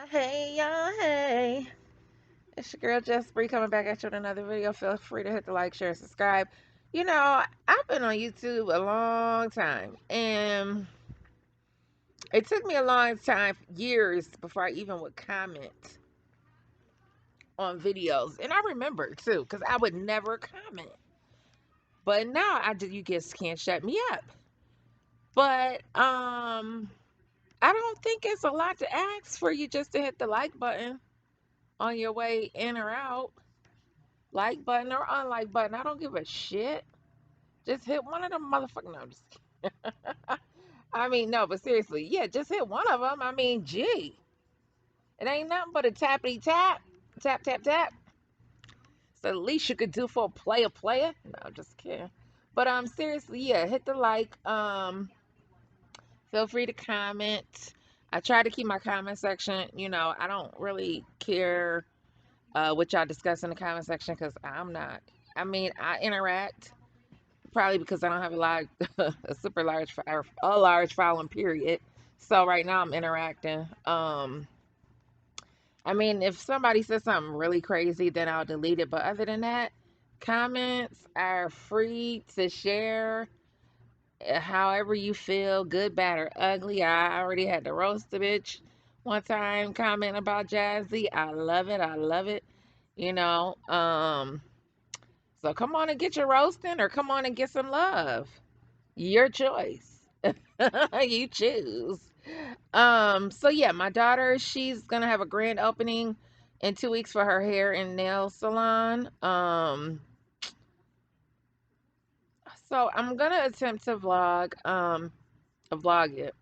Hey, y'all, hey. It's your girl Jess Bree coming back at you with another video. Feel free to hit the like, share, subscribe. I've been on YouTube a long time, and it took me a long time, years, before I even would comment on videos. And I remember too, because I would never comment. But now you just can't shut me up. But I don't think it's a lot to ask for you just to hit the like button on your way in or out. Like button or unlike button. I don't give a shit. Just hit one of them motherfucking. No, I'm just kidding. I mean, no, but seriously, yeah, just hit one of them. I mean, gee, it ain't nothing but a tappity tap, tap tap tap. So the least you could do for a player. No, just kidding. But seriously, yeah, hit the like. Feel free to comment. I try to keep my comment section. I don't really care what y'all discuss in the comment section because I'm not. I mean, I interact probably because I don't have a a super large, or a large following. Period. So right now I'm interacting. I mean, if somebody says something really crazy, then I'll delete it. But other than that, comments are free to share however you feel, good, bad, or ugly. I already had to roast a bitch one time comment about Jazzy. I love it. I love it. You know, um, so come on and get your roasting or come on and get some love. Your choice. You choose. So yeah, my daughter, she's gonna have a grand opening in 2 weeks for her hair and nail salon. So I'm gonna attempt to vlog it.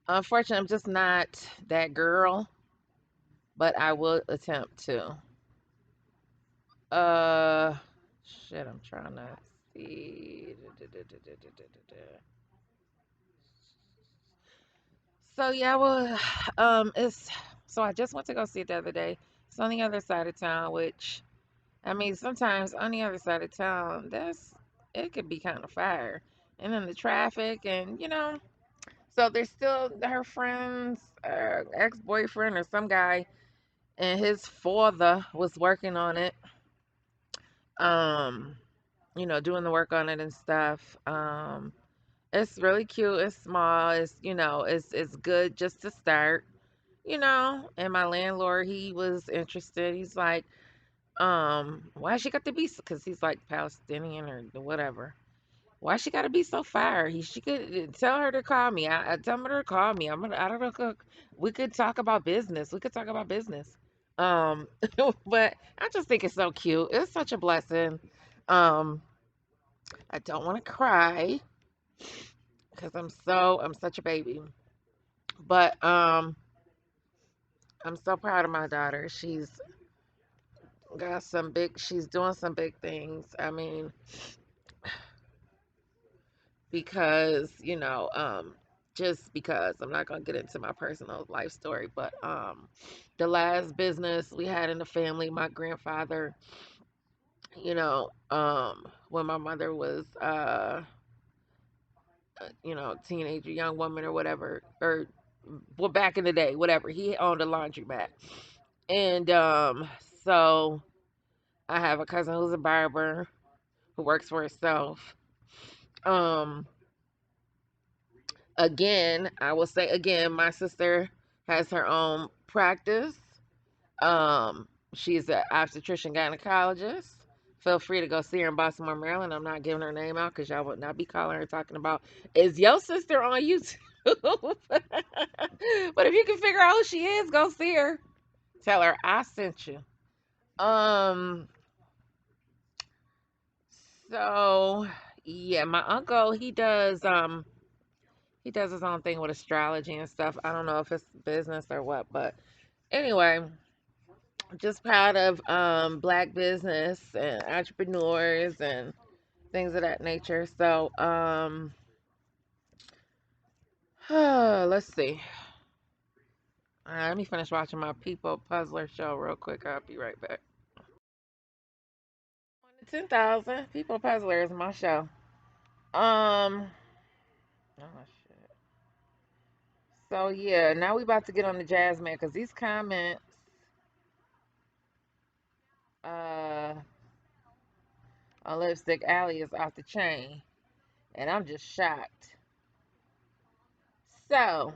Unfortunately, I'm just not that girl, but I will attempt to. Uh, shit, I'm trying to see. So yeah, well, it's so I just went to go see it the other day. It's on the other side of town, which I mean, sometimes on the other side of town, it could be kind of fire, and then the traffic, and so there's still her friend's ex-boyfriend or some guy, and his father was working on it, um, doing the work on it and stuff. It's really cute. It's small. It's good just to start. And my landlord, he was interested. He's like, why she got to be? Because he's like Palestinian or whatever. Why she got to be so fire? She could tell her to call me. I tell her to call me. I don't know. We could talk about business. We could talk about business. Um, but I just think it's so cute. It's such a blessing. Um, I don't want to cry because I'm such a baby. But I'm so proud of my daughter. She's doing some big things. I mean, because, just because I'm not gonna get into my personal life story, but the last business we had in the family, my grandfather, when my mother was teenager, young woman or whatever, or well back in the day, whatever, he owned a laundromat. And so I have a cousin who's a barber who works for herself. Um Again, I will say again, my sister has her own practice. She's an obstetrician gynecologist. Feel free to go see her in Baltimore, Maryland. I'm not giving her name out because y'all would not be calling her talking about, is your sister on YouTube? But if you can figure out who she is, go see her. Tell her I sent you. Um, so yeah, my uncle, he does his own thing with astrology and stuff. I don't know if it's business or what, but anyway, I'm just proud of black business and entrepreneurs and things of that nature. So let's see. All right, let me finish watching my People Puzzler show real quick. I'll be right back. 10,000 People Puzzler is my show. Oh shit. So yeah, now we about to get on the jazz man because these comments uh on Lipstick Alley is off the chain, and I'm just shocked. So,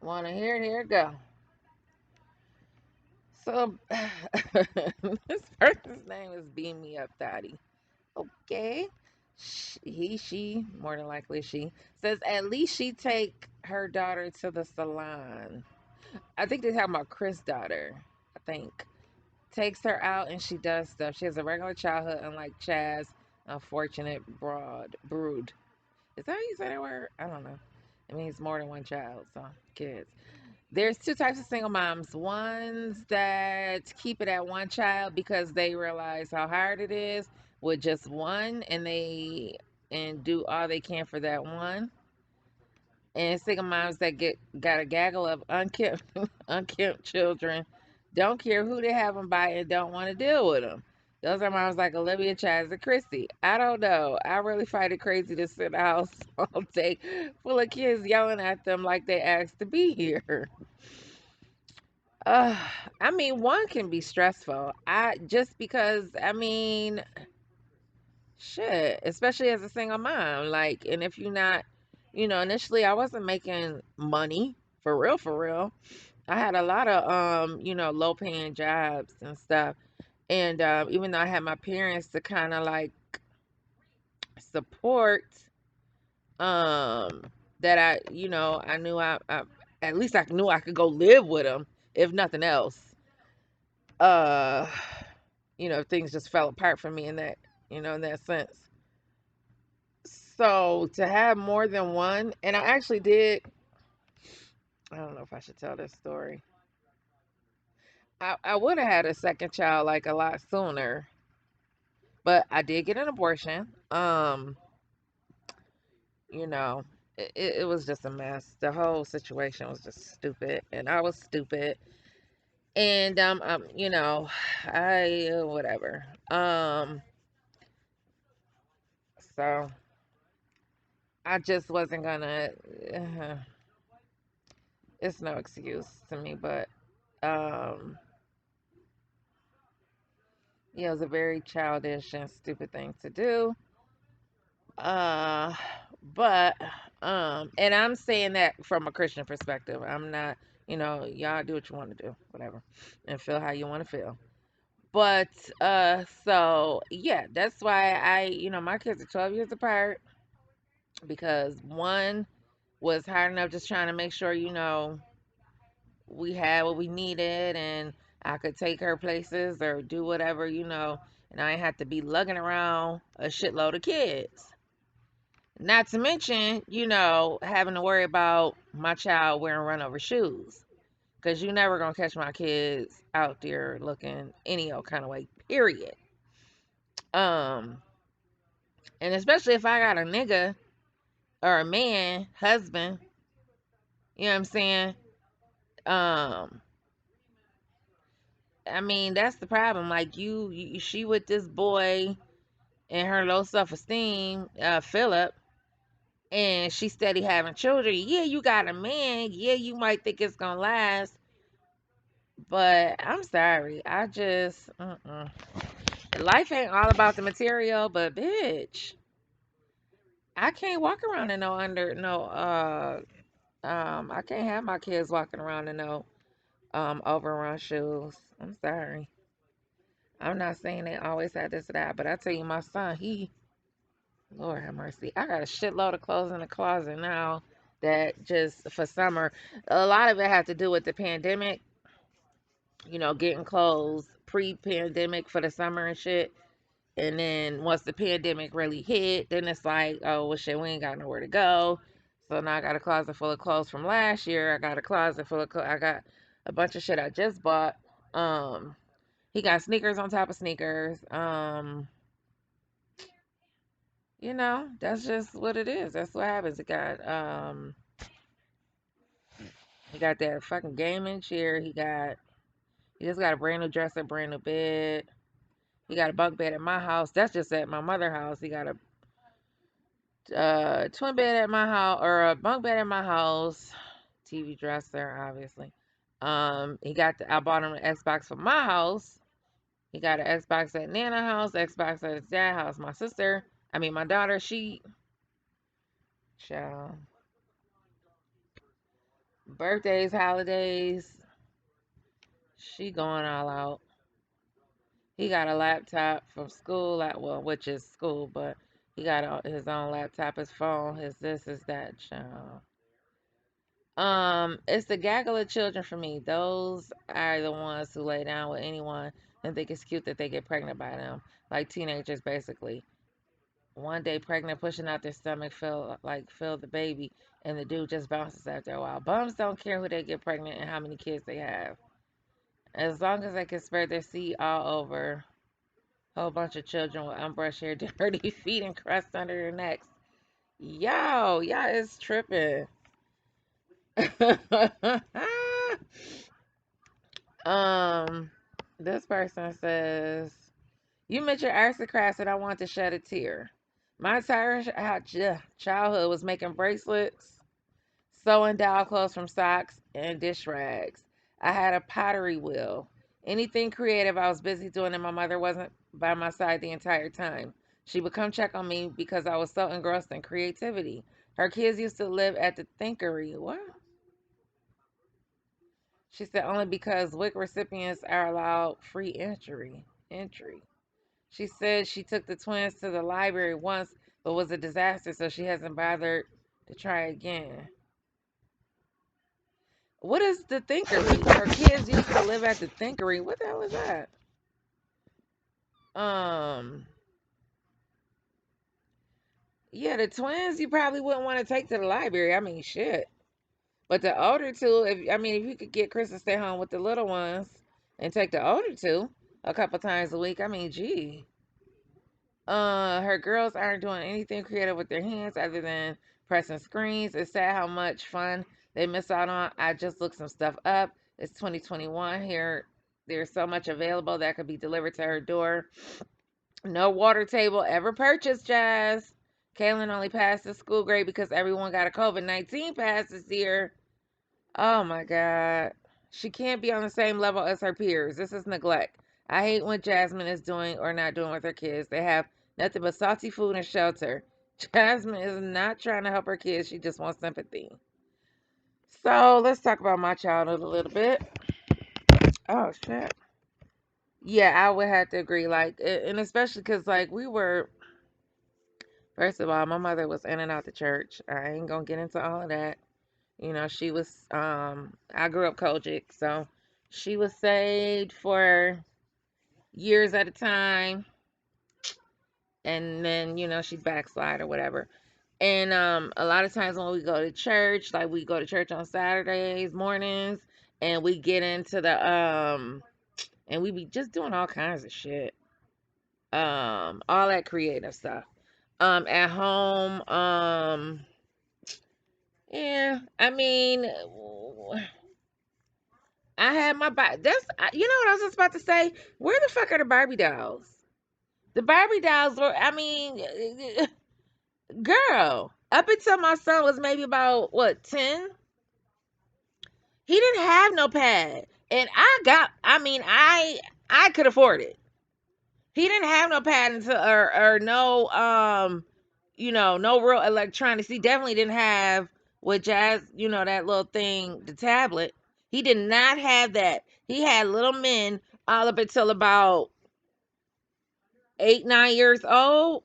wanna hear it? Here it go. So this person's name is Beam Me Up Dottie. Okay. She, more than likely she, says at least she take her daughter to the salon. I think they're talking about Chris' daughter. I think. Takes her out and she does stuff. She has a regular childhood, unlike Chaz, unfortunate brood. Is that how you say that word? I don't know. It means more than one child, so kids. There's two types of single moms. Ones that keep it at one child because they realize how hard it is with just one, and do all they can for that one. And single moms that got a gaggle of unkempt unkempt children, don't care who they have them by, and don't want to deal with them. Those are moms like Olivia, Chaz, and Christy. I don't know. I really find it crazy to sit in a house all day full of kids yelling at them like they asked to be here. Uh, I mean, one can be stressful. I just because I mean, shit, especially as a single mom. Like, and if you're not, initially I wasn't making money for real. I had a lot of low paying jobs and stuff. And even though I had my parents to kind of like support, um, that I knew I at least I knew I could go live with them, if nothing else. Uh, things just fell apart for me in that sense. So to have more than one, and I actually did. I don't know if I should tell this story. I would have had a second child like a lot sooner, but I did get an abortion. You know, it was just a mess. The whole situation was just stupid, and I was stupid. And I whatever. So I just wasn't gonna. Uh, it's no excuse to me, but um, yeah, it was a very childish and stupid thing to do. Uh, but and I'm saying that from a Christian perspective. I'm not, y'all do what you want to do, whatever, and feel how you want to feel. But so yeah, that's why my kids are 12 years apart because one was hard enough just trying to make sure, we had what we needed and I could take her places or do whatever, and I didn't have to be lugging around a shitload of kids. Not to mention, having to worry about my child wearing run over shoes. Because you never gonna catch my kids out there looking any old kind of way, period. Um, and especially if I got a nigga or a man, husband, you know what I'm saying? Um, I mean, that's the problem. Like she with this boy and her low self esteem, Philip, and she steady having children. Yeah, you got a man. Yeah, you might think it's gonna last, but I'm sorry. I just, life ain't all about the material, but bitch, I can't walk around in I can't have my kids walking around in no overrun shoes. I'm sorry. I'm not saying they always had this or that, but I tell you, my son, Lord have mercy. I got a shitload of clothes in the closet now that just for summer. A lot of it had to do with the pandemic, getting clothes pre-pandemic for the summer and shit. And then once the pandemic really hit, then it's like, oh, well, shit, we ain't got nowhere to go. So now I got a closet full of clothes from last year. I got a closet full of I got a bunch of shit I just bought. He got sneakers on top of sneakers. That's just what it is. That's what happens. He got that fucking gaming chair. He just got a brand new dresser, brand new bed. He got a bunk bed at my house. That's just at my mother house. He got twin bed at my house or a bunk bed at my house, TV dresser, obviously. I bought him an Xbox for my house. He got an Xbox at Nana house, Xbox at his dad house. My daughter, child, birthdays, holidays, she going all out. He got a laptop from school, which is school, but he got his own laptop, his phone, his this, his that, child. It's the gaggle of children for me. Those are the ones who lay down with anyone and think it's cute that they get pregnant by them, like teenagers, basically. One day pregnant, pushing out their stomach, feel the baby, and the dude just bounces after a while. Bums don't care who they get pregnant and how many kids they have, as long as they can spread their seed all over. Whole bunch of children with unbrushed hair, dirty feet, and crust under their necks. Yo, y'all is tripping. um, this person says, "You mentioned aristocrats, and I want to shed a tear. My entire childhood was making bracelets, sewing doll clothes from socks and dish rags. I had a pottery wheel. Anything creative I was busy doing, and my mother wasn't by my side the entire time. She would come check on me because I was so engrossed in creativity. Her kids used to live at the Thinkery. What? She said only because WIC recipients are allowed free entry. Entry. She said she took the twins to the library once, but was a disaster, so she hasn't bothered to try again. What is the Thinkery? Her kids used to live at the Thinkery. What the hell is that? Um, yeah, the twins you probably wouldn't want to take to the library. I mean, shit. But the older two, if you could get Chris to stay home with the little ones and take the older two a couple times a week, I mean, gee. Her girls aren't doing anything creative with their hands other than pressing screens. It's sad how much fun they miss out on. I just looked some stuff up. It's 2021 here. There's so much available that could be delivered to her door. No water table ever purchased, Jazz. Kaylin only passed the school grade because everyone got a COVID-19 pass this year. Oh my God. She can't be on the same level as her peers. This is neglect. I hate what Jasmine is doing or not doing with her kids. They have nothing but salty food and shelter. Jasmine is not trying to help her kids. She just wants sympathy. So let's talk about my childhood a little bit. Oh, shit. Yeah, I would have to agree. And especially because, first of all, my mother was in and out the church. I ain't gonna get into all of that. She was, I grew up Kojic, so she was saved for years at a time, and then, she'd backslide or whatever. And a lot of times when we go to church, like we go to church on Saturdays mornings, and we get into and we be just doing all kinds of shit. All that creative stuff. At home, yeah, I mean, I had my you know what I was just about to say? Where the fuck are the Barbie dolls? The Barbie dolls were, I mean, girl, up until my son was maybe about what, 10, he didn't have no pad. And I could afford it. He didn't have no pad until or no no real electronics. He definitely didn't have with Jazz, that little thing, the tablet. He did not have that. He had little men all up until about 8, 9 years old.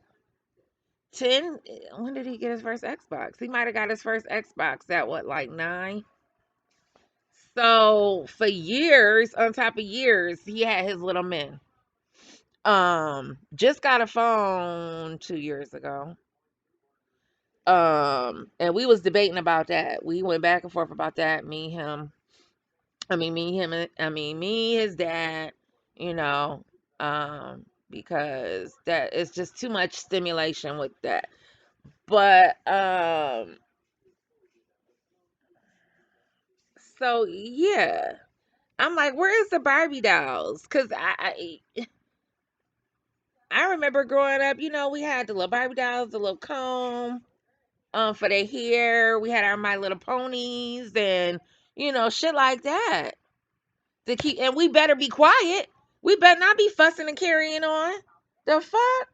10. When did he get his first Xbox? He might have got his first Xbox at what, like 9? So for years, on top of years, he had his little men. Just got a phone 2 years ago. And we was debating about that. We went back and forth about that. Me, his dad, you know, because that is just too much stimulation with that. But so yeah, I'm like, where is the Barbie dolls? Cause I remember growing up, we had the little Barbie dolls, the little comb. for their hair. We had our My Little Ponies and shit like that. To keep and we better be quiet. We better not be fussing and carrying on. The fuck?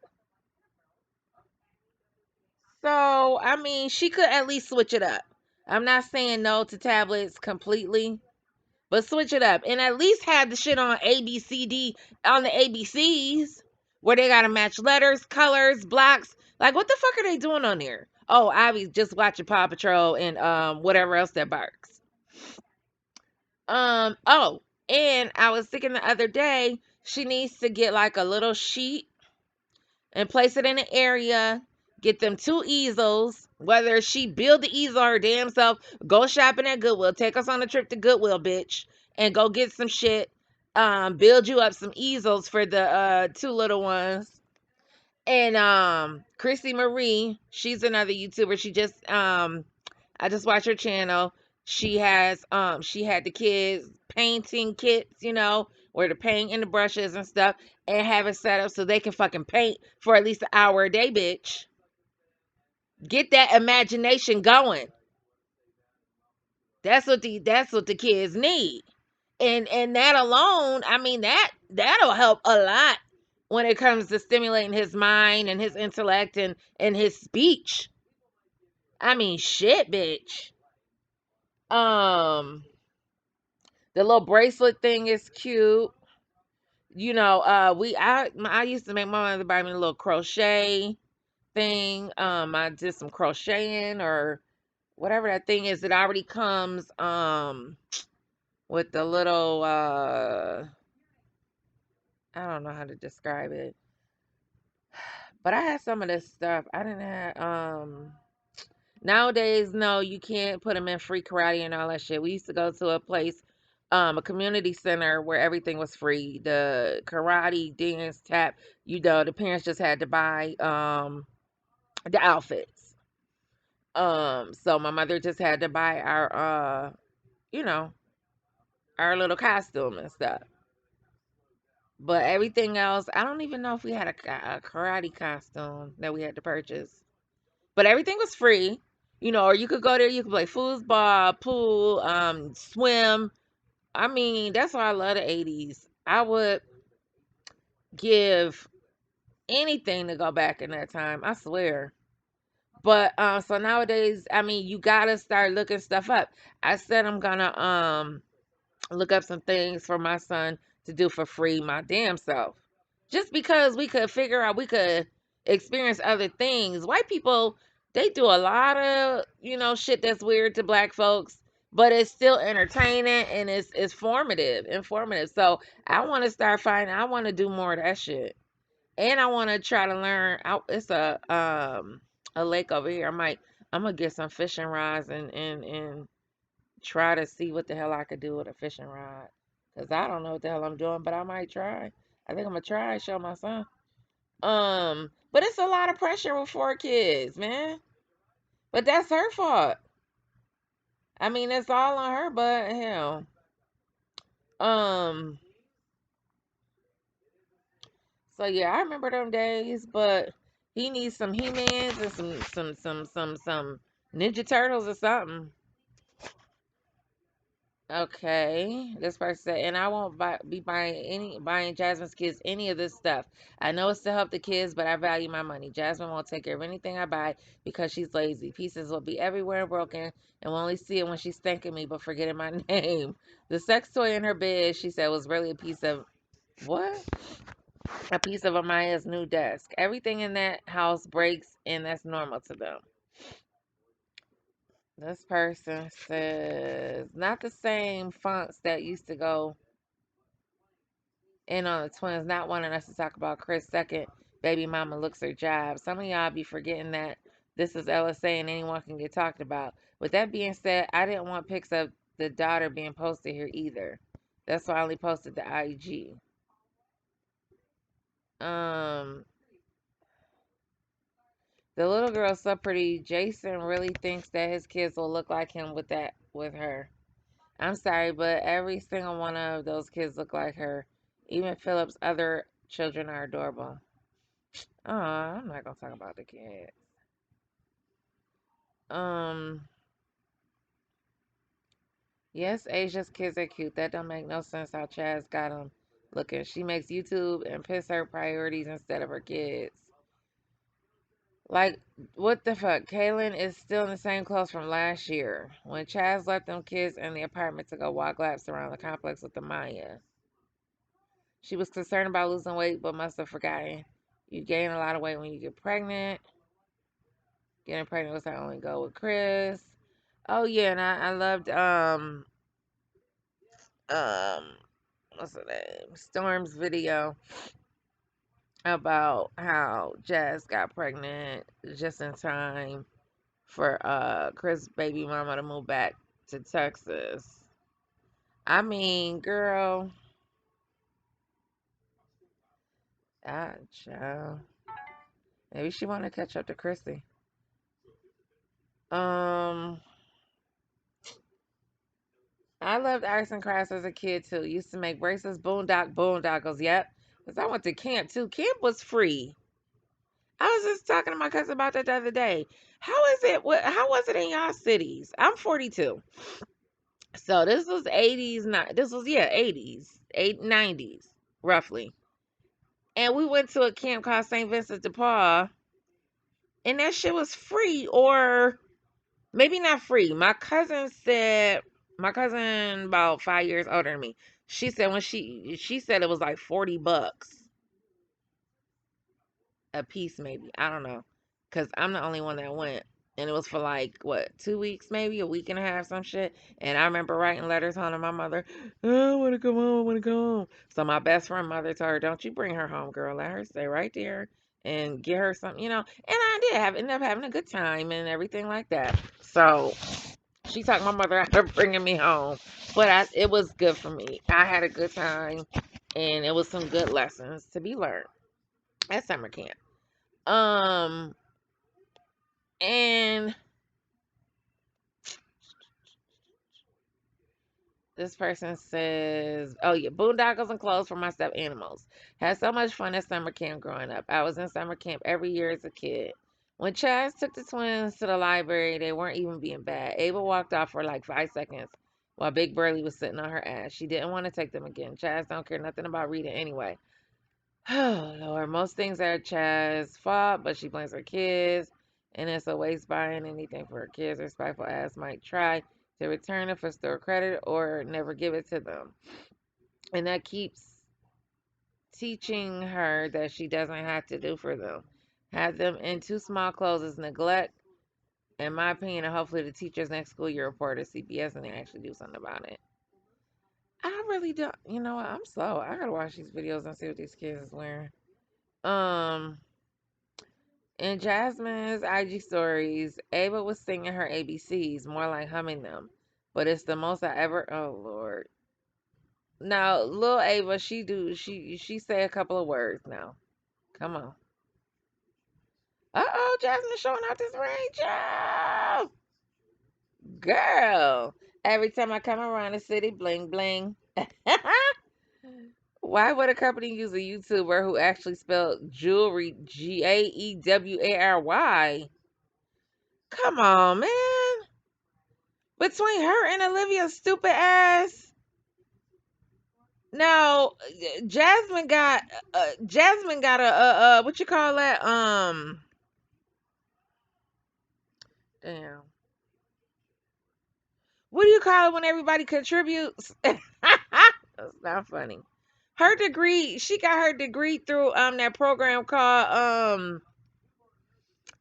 So I mean, she could at least switch it up. I'm not saying no to tablets completely, but switch it up and at least have the shit on ABCD on the ABCs where they gotta match letters, colors, blocks. Like what the fuck are they doing on there? Oh, I was just watching Paw Patrol and whatever else that barks. Oh, and I was thinking the other day she needs to get like a little sheet and place it in an area. Get them two easels. Whether she build the easel her damn self, go shopping at Goodwill. Take us on a trip to Goodwill, bitch, and go get some shit. Build you up some easels for the two little ones. And Chrissy Marie, she's another YouTuber. She just I just watched her channel. She had the kids painting kits, where the paint and the brushes and stuff, and have it set up so they can fucking paint for at least an hour a day, bitch. Get that imagination going. That's what the kids need. And that alone, I mean that'll help a lot when it comes to stimulating his mind and his intellect and his speech. I mean shit, bitch. Um the little bracelet thing is cute. I used to make my mother buy me a little crochet thing. I did some crocheting or whatever that thing is. It already comes with the little I don't know how to describe it. But I had some of this stuff. I didn't have nowadays, no, you can't put them in free karate and all that shit. We used to go to a place, a community center where everything was free. The karate, dance, tap, the parents just had to buy the outfits. So my mother just had to buy you know, our little costume and stuff. But everything else, I don't even know if we had a karate costume that we had to purchase. But everything was free, or you could go there, you could play foosball, pool, swim. I mean, that's why I love the 80s. I would give anything to go back in that time, I swear. But so nowadays, I mean, you gotta start looking stuff up. I said I'm gonna look up some things for my son to do for free my damn self. Just because we could experience other things. White people, they do a lot of, shit that's weird to black folks, but it's still entertaining and it's informative. So I want to start finding, I want to do more of that shit. And I want to try to learn. It's a lake over here. I'm gonna get some fishing rods and try to see what the hell I could do with a fishing rod. Cause I don't know what the hell I'm doing, but I might try. I think I'm gonna try and show my son. But it's a lot of pressure with 4 kids, man. But that's her fault. I mean, it's all on her, but hell. Um, so yeah, I remember them days, but he needs some He-Mans and some Ninja Turtles or something. Okay, this person said, and I won't be buying Jasmine's kids any of this stuff. I know it's to help the kids, but I value my money. Jasmine won't take care of anything I buy because she's lazy. Pieces will be everywhere and broken, and will only see it when she's thanking me but forgetting my name. The sex toy in her bed, she said, was really a piece of what? A piece of Amaya's new desk. Everything in that house breaks, and that's normal to them. This person says, not the same fonts that used to go in on the twins, not wanting us to talk about Chris' second baby mama looks her job. Some of y'all be forgetting that this is LSA and anyone can get talked about. With that being said, I didn't want pics of the daughter being posted here either. That's why I only posted the IG. Um, the little girl's so pretty. Jason really thinks that his kids will look like him with her. I'm sorry, but every single one of those kids look like her. Even Philip's other children are adorable. Oh, I'm not gonna talk about the kids. Um, yes, Asia's kids are cute. That don't make no sense how Chaz got them looking. She makes YouTube and piss her priorities instead of her kids. Like, what the fuck? Kaylin is still in the same clothes from last year when Chaz left them kids in the apartment to go walk laps around the complex with the Maya. She was concerned about losing weight, but must have forgotten. You gain a lot of weight when you get pregnant. Getting pregnant was her only goal with Chris. Oh yeah, and I loved um what's her name? Storm's video about how Jazz got pregnant just in time for Chris' baby mama to move back to Texas. I mean, girl, ah, child. Maybe she want to catch up to Chrissy. Um, I loved arts and crafts as a kid too. Used to make bracelets, boondoggles. Yep, because I went to camp too. Camp was free. I was just talking to my cousin about that the other day. How is it? How was it in y'all cities? I'm 42, so this was 80s. Not this was yeah 80s, 90s roughly. And we went to a camp called St. Vincent de Paul, and that shit was free, or maybe not free. My cousin about 5 years older than me. She said when she said it was like $40 a piece, maybe. I don't know, cause I'm the only one that went, and it was for like what 2 weeks, maybe a week and a half, some shit. And I remember writing letters home to my mother. "Oh, I want to come home. I want to go home." So my best friend mother told her, "Don't you bring her home, girl. Let her stay right there and get her something, you know." And I did end up having a good time and everything like that. So she talked my mother out of bringing me home, but it was good for me. I had a good time, and it was some good lessons to be learned at summer camp. Um, and this person says, "Oh yeah, boondoggles and clothes for my stuffed animals. Had so much fun at summer camp growing up. I was in summer camp every year as a kid. When Chaz took the twins to the library, they weren't even being bad. Ava walked off for like 5 seconds while Big Burley was sitting on her ass. She didn't want to take them again. Chaz don't care nothing about reading anyway. Oh Lord, most things are Chaz's fault, but she blames her kids, and it's a waste buying anything for her kids. Her spiteful ass might try to return it for store credit or never give it to them, and that keeps teaching her that she doesn't have to do for them. Have them in too small clothes is neglect, in my opinion, and hopefully the teachers next school year report to CPS and they actually do something about it. I really don't. You know what? I'm slow. I gotta watch these videos and see what these kids is wearing. Um. In Jasmine's IG stories, Ava was singing her ABCs, more like humming them. But it's the most I ever. Oh Lord! Now, little Ava, she say a couple of words now. Come on. Jasmine showing out this Rachel girl. Every time I come around the city, bling bling. Why would a company use a YouTuber who actually spelled jewelry Gaewary? Come on, man. Between her and Olivia's stupid ass. Now, Jasmine got a what you call that? Damn. What do you call it when everybody contributes? That's not funny. Her degree, she got her degree through that program called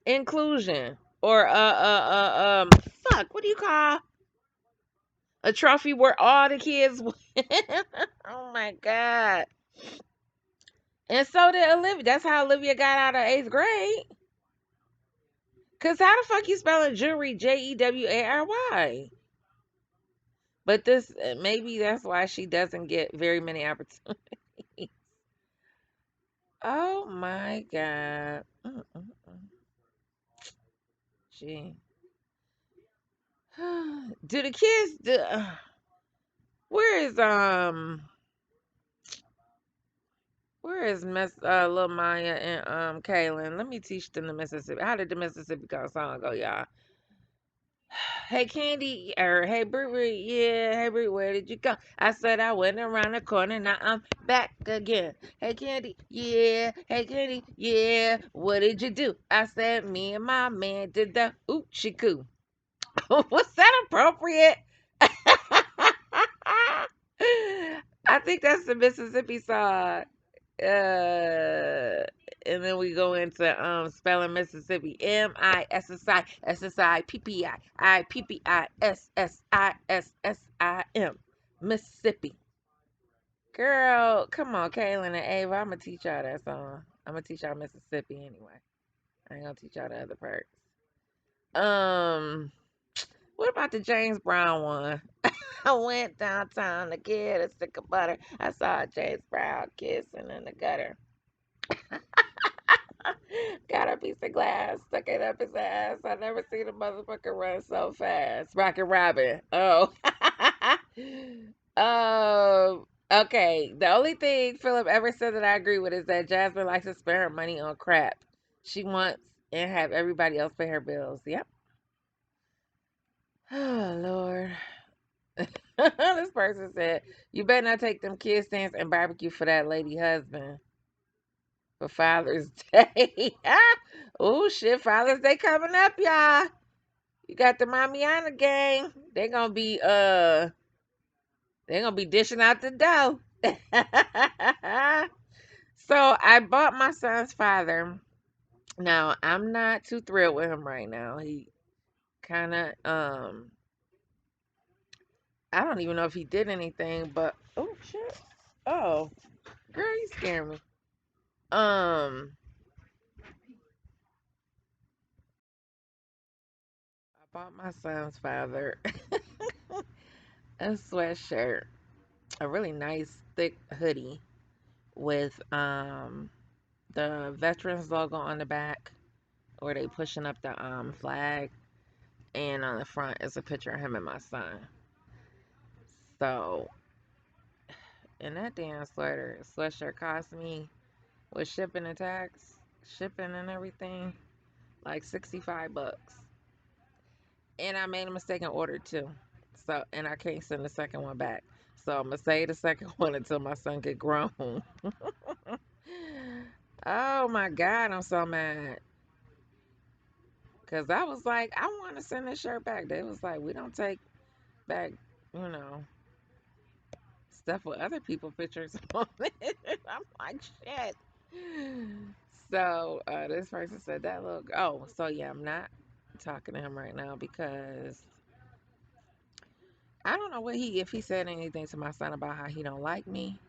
inclusion or fuck, what do you call a trophy where all the kids win? Oh my god. And so did Olivia. That's how Olivia got out of 8th grade. Cause how the fuck you spelling jewelry Jewary? But this maybe that's why she doesn't get very many opportunities. Oh my god. Gee. Do the kids where is Miss Lil Maya and Kaylin? Let me teach them the Mississippi. How did the Mississippi go song go, y'all? Hey Candy, or hey Brie, yeah, hey Brie, where did you go? I said I went around the corner, now I'm back again. Hey Candy, yeah, hey Candy, yeah, what did you do? I said me and my man did the oochie coo. Was that appropriate? I think that's the Mississippi song. Uh, and then we go into spelling Mississippi. Mississippi. Mississippi. Girl, come on, Kaylin and Ava. I'm gonna teach y'all that song. I'm gonna teach y'all Mississippi anyway. I ain't gonna teach y'all the other parts. Um, what about the James Brown one? I went downtown to get a stick of butter. I saw James Brown kissing in the gutter. Got a piece of glass, stuck it up his ass. I never seen a motherfucker run so fast. Rocket Robin. Oh. Okay. The only thing Philip ever said that I agree with is that Jasmine likes to spend her money on crap. She wants and have everybody else pay her bills. Yep. Oh Lord. This person said, "You better not take them kids stands and barbecue for that lady husband for Father's Day." Oh shit, Father's Day coming up, y'all. You got the Mamiana gang. They gonna be dishing out the dough. So I bought my son's father. Now I'm not too thrilled with him right now. He kind of I don't even know if he did anything, but oh shit. Oh, girl, you scaring me. I bought my son's father a sweatshirt, a really nice thick hoodie with the veterans logo on the back, where they pushing up the flag, and on the front is a picture of him and my son. So, and that damn sweatshirt cost me with shipping and tax, shipping and everything, like $65. And I made a mistake and ordered two. So, and I can't send the second one back. So I'm gonna save the second one until my son get grown. Oh my God, I'm so mad. Cause I was like, I want to send this shirt back. They was like, we don't take back, you know, stuff with other people pictures on it. I'm like, shit. So this person said that look. Oh, so yeah, I'm not talking to him right now because I don't know what he if he said anything to my son about how he don't like me.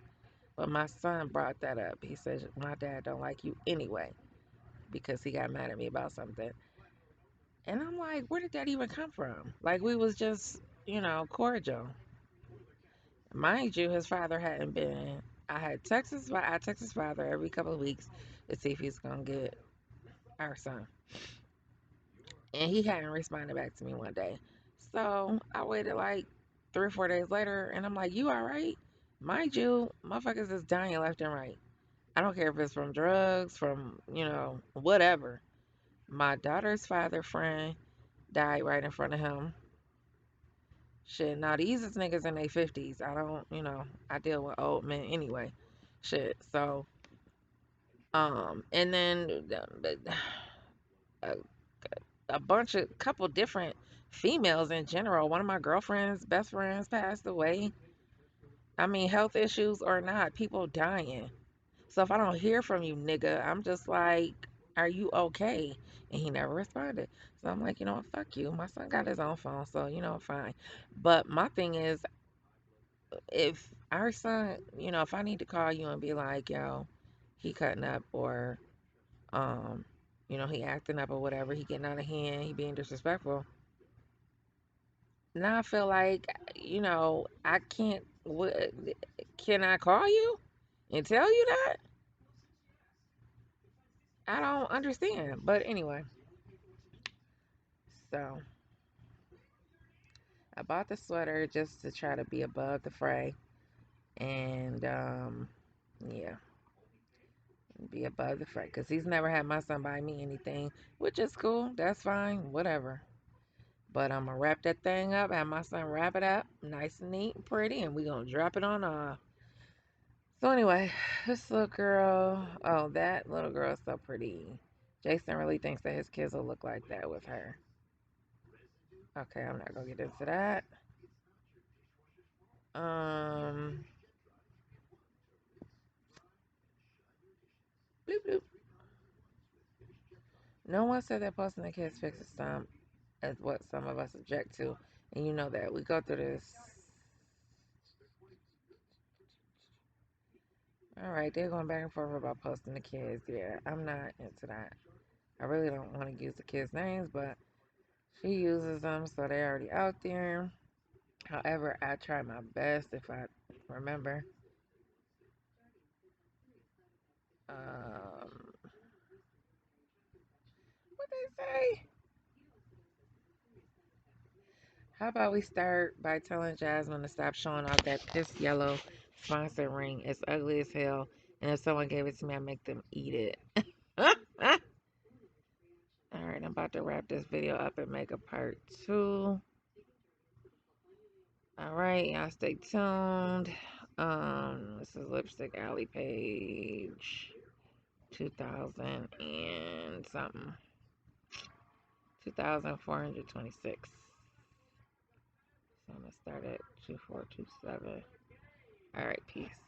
But my son brought that up. He says my dad don't like you anyway because he got mad at me about something. And I'm like, where did that even come from? Like we was just, cordial. Mind you, his father hadn't been. I text his father every couple of weeks to see if he's gonna get our son, and he hadn't responded back to me one day. So I waited like 3 or 4 days later, and I'm like, "You all right?" Mind you, motherfuckers is dying left and right. I don't care if it's from drugs, from whatever. My daughter's father friend died right in front of him. Shit, now these is niggas in their 50s. I don't, I deal with old men anyway. Shit, so, and then a, a bunch of, couple different females in general. One of my girlfriend's best friends passed away. I mean, health issues or not, people dying. So if I don't hear from you, nigga, I'm just like, are you okay? And he never responded. So I'm like, you know what, fuck you. My son got his own phone, so fine. But my thing is, if our son, if I need to call you and be like, yo, he cutting up or um, he acting up or whatever, he getting out of hand, he being disrespectful. Now I feel like, I can't. Can I call you and tell you that? I don't understand. But anyway, so I bought the sweater just to try to be above the fray, and yeah, be above the fray because he's never had my son buy me anything, which is cool. That's fine. Whatever. But I'm gonna wrap that thing up, have my son wrap it up, nice and neat and pretty, and we gonna drop it on off. So anyway, this little girl, oh, that little girl is so pretty. Jason really thinks that his kids will look like that with her. Okay, I'm not gonna get into that. Um, bloop bloop. No one said that posting the kids fixes some as what some of us object to, and you know that we go through this. All right, they're going back and forth about posting the kids. Yeah, I'm not into that. I really don't want to use the kids' names, but she uses them, so they're already out there. However, I try my best if I remember. What they say? How about we start by telling Jasmine to stop showing off that piss yellow sponsor ring? It's ugly as hell, and if someone gave it to me, I'd make them eat it. All right, I'm about to wrap this video up and make a part 2. All right, y'all stay tuned. This is Lipstick Alley page 2000 and something. 2426. So I'm gonna start at 2427. All right, peace.